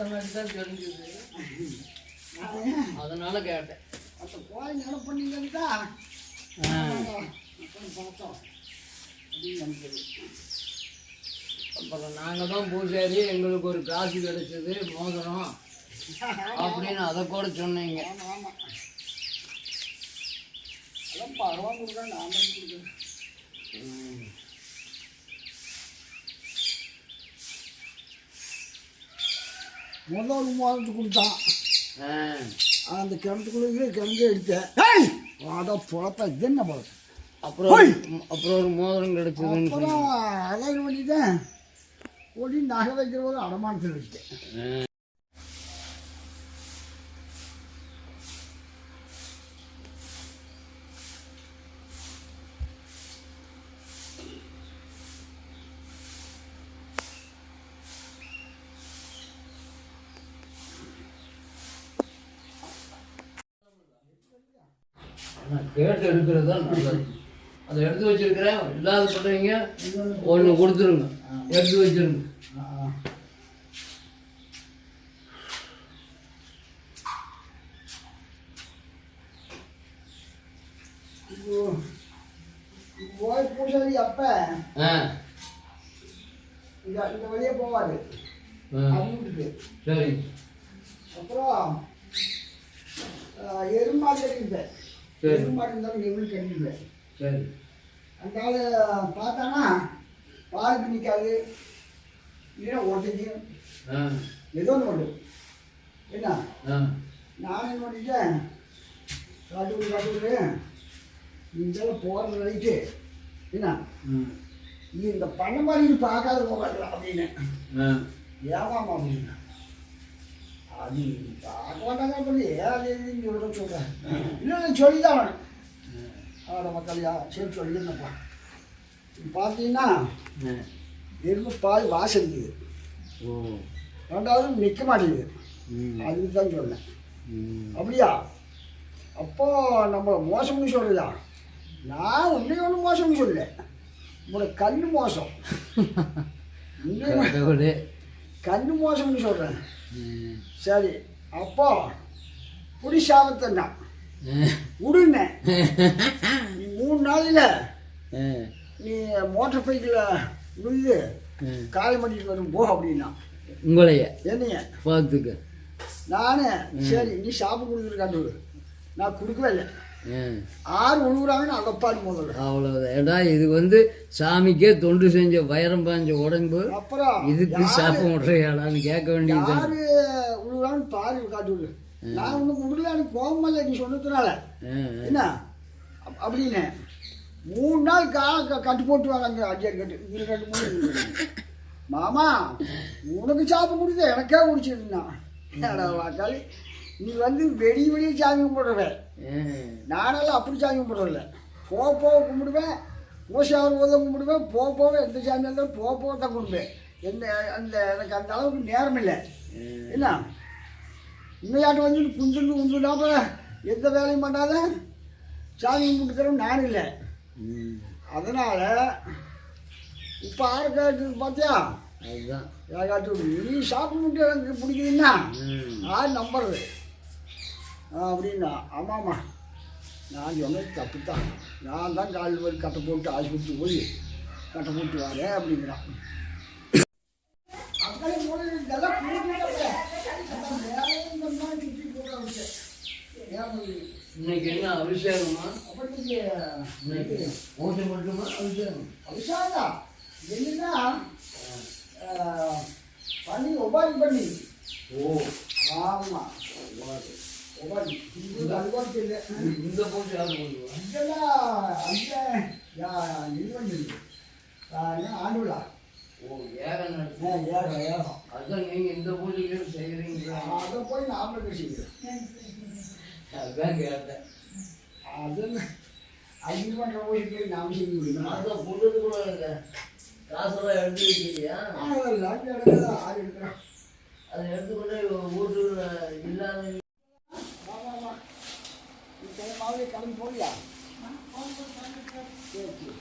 பார்த்தங்காட்டி தான் தெரிஞ்சுது, அதனால கேட்டேன். அப்போ போய் நிலம் பண்ணிங்கன்னா பார்த்தோம் அப்படின்னு நினைக்கிறது. அப்புறம் நாங்கள் தான் பூசாரி, எங்களுக்கு ஒரு காசு கிடைச்சது மோதிரம் அப்படின்னு அதை கூட சொன்னீங்க. ஆமாம் ஆமாம், அதான் பரவாயில்ல கொடுக்குறேன், நான் தான் கொடுக்குறேன். முதல் ஒரு மோதிரத்து கொடுத்தான், அந்த கிணத்துக்குள்ளே கிணத்து எடுத்தேன். வாடா பொழப்பா, இது என்ன பொழப்பு. அப்புறம் ஒரு மோதிரம் கிடைச்சதுன்னு அப்புறம் அழகு பண்ணிட்டேன், ஓடி நகை வைக்கிற ஒரு அடமானத்தில் வச்சுட்டேன். கேட்டு எடுக்கிறது தான் நல்லது. அதை எடுத்து வச்சிருக்கிறேன், இல்லாத சொல்றீங்க ஒன்று கொடுத்துருங்க, எடுத்து வச்சிருங்க. போய் பூசாரி அப்ப இந்த வழியே போவாரு வீட்டுக்கு. சரி. அப்புறம் எருமாடு கட்டிருப்பேன், எருமாடு இருந்தாலும் எவ்வளவு கட்டிருப்பேன். சரி. அந்த ஆள் பார்த்தானா பாலுக்கு நிற்காது, இல்லைன்னா ஒட்டத்தையும் ஏதோ ஒன்று ஒன்று என்ன. நான் என்ன பண்ணிட்டேன், காட்டு இதெல்லாம் போகிறது ரைட்டு என்ன, நீ இந்த பண்ண மாதிரி பார்க்காத போகாது அப்படின்னு ஏமாமா அப்படின்னு. அது பார்க்க மாட்டாங்க, அப்படி ஏன் சொல்கிறேன். இல்லை சொல்லிதான் வேணும். ஆட மக்களையா சரி சொல்லிருந்தப்பா. பார்த்தீங்கன்னா எருமை பால் வாசம் இருக்குது, ரெண்டாவது நிற்க மாட்டேங்குது, அதுக்கு தான் சொன்னேன். அப்படியா? அப்போ நம்மளை மோசம்னு சொல்றியா? நான் உன்னைய ஒன்றும் மோசம்னு சொல்லல, உங்களோட கண்ணு மோசம், கண்ணு மோசம்னு சொல்கிறேன். சரி, அப்போ புடி சாபத்தண்ணா விடுங்க. நீ 3 நாளில் நீ மோட்டர் பைக்கில் விழுந்து காலை பண்ணிட்டு வரும் போ அப்படின்னா உங்களைய என்னைய பார்த்துக்க. நானே சரி நீ சாப்பிட்டு கொடுத்துருக்காண்டு, நான் கொடுக்கவே இல்லை. 6 விழுகுறாங்கன்னு அகப்பாடு முதல்ல. அவ்வளோதான். ஏடா இது சாமிக்கே தொண்டு செஞ்ச வைரம் பாஞ்ச உடம்பு, அப்புறம் இதுக்கு சாப்பிட விட்றையாடான்னு கேட்க வேண்டியது. யாரு விழுகுறான்னு பாரு காட்டு விடு. நான் ஒன்றும் விடல, எனக்கு கோபம் இல்லை நீ சொன்னதுனால என்ன அப்படின்னு. 3 நாள் கட்டு போட்டு வராங்க, அடியார் கட்டு இது 2 3 மாமா உனக்கு சாப்பிட கொடுத்த எனக்கே குடிச்சிருந்தான் வாக்காளி. நீ வெடி வெடிய சாமி கும்பிடுவேன், நானெல்லாம் அப்படி சாமி கும்பிடுறதில்ல. போக கும்பிடுவேன், பூசாவர் உதவ கும்பிடுவேன், போக எந்த சாமியாக இருந்தாலும் போக தான் கும்பிடுவேன். எனக்கு அந்த அளவுக்கு நேரம் இல்லை என்ன. இன்னையாட்டு குஞ்சுண்டு உண்டுனாப்ப எந்த வேலையும் பண்ணாத சாமி கும்பிட்டுக்கிறோம் நான் இல்லை. அதனால் இப்போ ஆறுக்காட்டு பார்த்தியா, அதுதான் ஏகாட்டு நீ சாப்பிட்டு மட்டும் எனக்கு பிடிக்குதுன்னா யார் நம்புறது அப்படின்னா. ஆமாம்மா நான் சொன்னது தப்பு தான், நான் தான் காலில் போய் கட்டை போட்டு ஆஸ்பத்திரி போய் கட்டை போட்டு வரேன் அப்படிங்கிறான். இன்னைக்கு என்ன அபிஷேகமா? பூஜை மட்டுமா? அபிஷேகம் அபிஷேகம் என்னன்னா பண்ணி உபாதி பண்ணி. ஓ ஆமாம் உபாதி அது கூட தெரியல. இந்த பூஜை யார் பண்ணுவா? இதெல்லாம் இது பண்ணிருக்கு ஆண்டுலா. ஓ ஏகம் ஏகம் அதுதான் நீங்கள் இந்த பூஜைக்கு செய்கிறீங்களா? அதை போய் நாமளும் பேசிக்கிறேன். அதுதான் கேட்டேன். அது இது பண்ணுற பூஜைக்கு நாம் செய்ய முடியும். அதான் புள்ளது கூட இல்லை, காசெல்லாம் எடுத்து வைக்கலையா? அதெல்லாம் எடுக்கிறதா ஆறு எடுக்கிறோம். அதை எடுத்துக்கொண்டு வீட்டுல இல்லாத ஆமாம். இப்போ மாதிரி கிளம்பி போகலையா? சரி சரி.